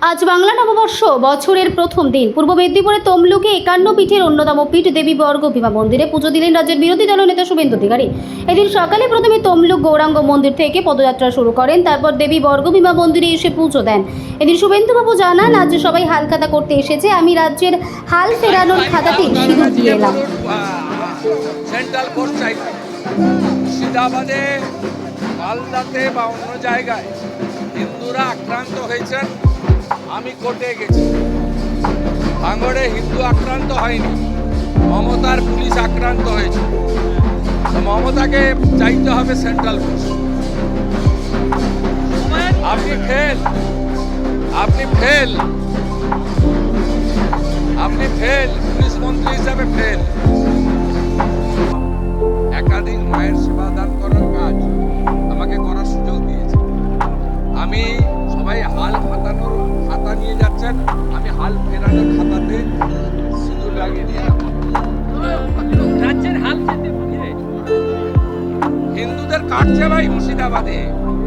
আজ বাংলা নববর্ষ বছরের প্রথম দিন পূর্ব মেদিনীপুরের তমলুকে 51 পীঠের অন্যতম পীঠ দেবী বর্গভীমা মন্দিরে পুজো দিলেন রাজ্যের বিরোধী দলনেতা শুভেন্দু অধিকারী। এদিন সকালে প্রথমে তমলুক গৌরাঙ্গ মন্দির থেকে পদযাত্রা শুরু করেন, তারপর দেবী বর্গভীমা মন্দিরে এসে পুজো দেন। এদিন শুভেন্দুবাবু জানান, আজ সবাই হাল খাতা করতে এসেছে, আমি রাজ্যের হাল ফেরানোর খাতাতে সিঁদুর দিয়ে এলাম। সেন্ট্রাল কোর্ট চাই মুর্শিদাবাদে, মালদাতে বা অন্য জায়গায় হিন্দুরা আক্রান্ত হয়েছেন, আমি কোর্টে গেছি। ভাঙড়ে হিন্দু আক্রান্ত হয়নি, মমতার পুলিশ আক্রান্ত হয়েছে। মমতাকে চাইতে হবে সেন্ট্রাল কোর্ট। আপনি ফেল, আপনি ফেল, আপনি ফেল, পুলিশ মন্ত্রী হিসাবে ফেল। একাধিক মায়ের সেবা দান করার কাজ আমাকে করার সুযোগ দিয়েছে। আমি সবাই হাল খাতানোর খাতা নিয়ে যাচ্ছেন, আমি হাল ফেরানোর খাতাতে সিঁদুর লাগিয়ে দিয়ে রাজ্যের হাল হিন্দুদের কাটছে ভাই মুর্শিদাবাদে,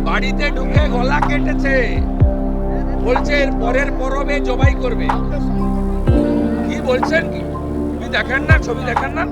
বাড়িতে ঢুকে গলা কেটেছে, বলছে এর পরের পরবে জবাই করবে। কি বলছেন? কি তুমি দেখেন না, ছবি দেখেন না?